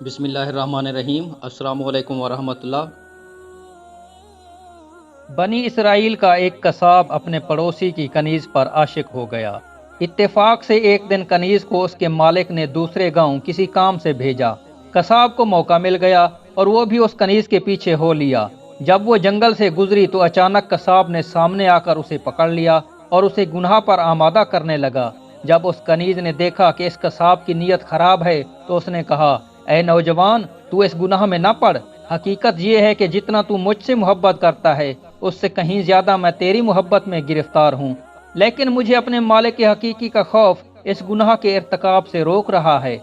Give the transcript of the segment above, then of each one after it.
بسم اللہ الرحمن الرحیم۔ السلام علیکم ورحمۃ اللہ۔ بنی اسرائیل کا ایک قصاب اپنے پڑوسی کی کنیز پر عاشق ہو گیا۔ اتفاق سے ایک دن کنیز کو اس کے مالک نے دوسرے گاؤں کسی کام سے بھیجا۔ قصاب کو موقع مل گیا اور وہ بھی اس کنیز کے پیچھے ہو لیا۔ جب وہ جنگل سے گزری تو اچانک قصاب نے سامنے آ کر اسے پکڑ لیا اور اسے گناہ پر آمادہ کرنے لگا۔ جب اس کنیز نے دیکھا کہ اس قصاب کی نیت خراب ہے تو اس نے کہا، اے نوجوان، تو اس گناہ میں نہ پڑ۔ حقیقت یہ ہے کہ جتنا تو مجھ سے محبت کرتا ہے اس سے کہیں زیادہ میں تیری محبت میں گرفتار ہوں، لیکن مجھے اپنے مالک حقیقی کا خوف اس گناہ کے ارتکاب سے روک رہا ہے۔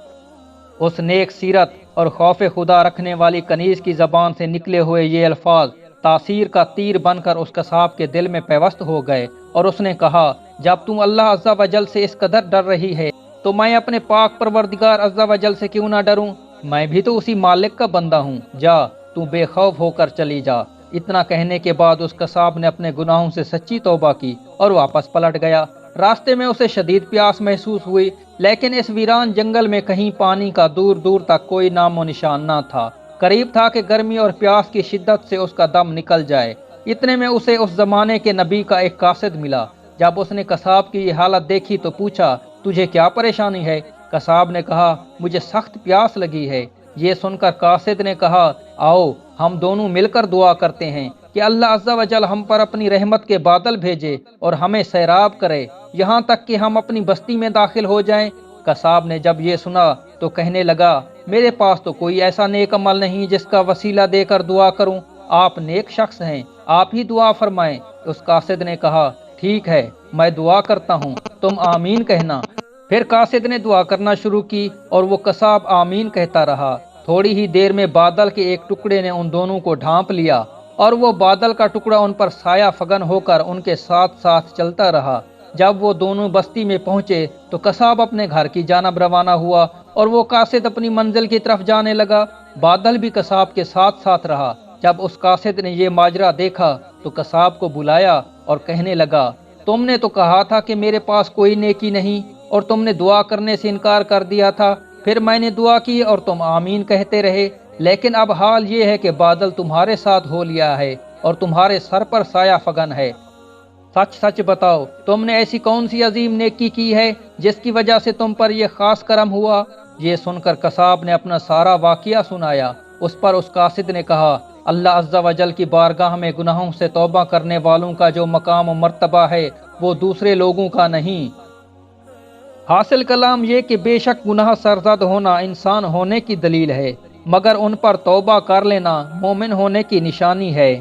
اس نیک سیرت اور خوف خدا رکھنے والی کنیز کی زبان سے نکلے ہوئے یہ الفاظ تاثیر کا تیر بن کر اس قصاب کے دل میں پیوست ہو گئے، اور اس نے کہا، جب تم اللہ عز و جل سے اس قدر ڈر رہی ہے تو میں اپنے پاک پروردگار عز و جل سے کیوں نہ ڈروں؟ میں بھی تو اسی مالک کا بندہ ہوں۔ جا، تو بے خوف ہو کر چلی جا۔ اتنا کہنے کے بعد اس قصاب نے اپنے گناہوں سے سچی توبہ کی اور واپس پلٹ گیا۔ راستے میں اسے شدید پیاس محسوس ہوئی، لیکن اس ویران جنگل میں کہیں پانی کا دور دور تک کوئی نام و نشان نہ تھا۔ قریب تھا کہ گرمی اور پیاس کی شدت سے اس کا دم نکل جائے۔ اتنے میں اسے اس زمانے کے نبی کا ایک قاصد ملا۔ جب اس نے قصاب کی یہ حالت دیکھی تو پوچھا، تجھے کیا پریشانی ہے؟ قصاب نے کہا، مجھے سخت پیاس لگی ہے۔ یہ سن کر قاصد نے کہا، آؤ ہم دونوں مل کر دعا کرتے ہیں کہ اللہ عز و جل ہم پر اپنی رحمت کے بادل بھیجے اور ہمیں سیراب کرے یہاں تک کہ ہم اپنی بستی میں داخل ہو جائیں۔ قصاب نے جب یہ سنا تو کہنے لگا، میرے پاس تو کوئی ایسا نیک عمل نہیں جس کا وسیلہ دے کر دعا کروں۔ آپ نیک شخص ہیں، آپ ہی دعا فرمائیں۔ اس قاصد نے کہا، ٹھیک ہے، میں دعا کرتا ہوں، تم آمین کہنا۔ پھر قاصد نے دعا کرنا شروع کی اور وہ قصاب آمین کہتا رہا۔ تھوڑی ہی دیر میں بادل کے ایک ٹکڑے نے ان دونوں کو ڈھانپ لیا اور وہ بادل کا ٹکڑا ان پر سایہ فگن ہو کر ان کے ساتھ ساتھ چلتا رہا۔ جب وہ دونوں بستی میں پہنچے تو قصاب اپنے گھر کی جانب روانہ ہوا اور وہ قاصد اپنی منزل کی طرف جانے لگا۔ بادل بھی قصاب کے ساتھ ساتھ رہا۔ جب اس قاصد نے یہ ماجرا دیکھا تو قصاب کو بلایا اور کہنے لگا، تم نے تو کہا تھا کہ میرے پاس کوئی نیکی نہیں اور تم نے دعا کرنے سے انکار کر دیا تھا، پھر میں نے دعا کی اور تم آمین کہتے رہے، لیکن اب حال یہ ہے کہ بادل تمہارے ساتھ ہو لیا ہے اور تمہارے سر پر سایہ فگن ہے۔ سچ سچ بتاؤ، تم نے ایسی کون سی عظیم نیکی کی ہے جس کی وجہ سے تم پر یہ خاص کرم ہوا؟ یہ سن کر قصاب نے اپنا سارا واقعہ سنایا۔ اس پر اس قاصد نے کہا، اللہ عز و جل کی بارگاہ میں گناہوں سے توبہ کرنے والوں کا جو مقام و مرتبہ ہے وہ دوسرے لوگوں کا نہیں۔ حاصل کلام یہ کہ بے شک گناہ سرزد ہونا انسان ہونے کی دلیل ہے، مگر ان پر توبہ کر لینا مومن ہونے کی نشانی ہے۔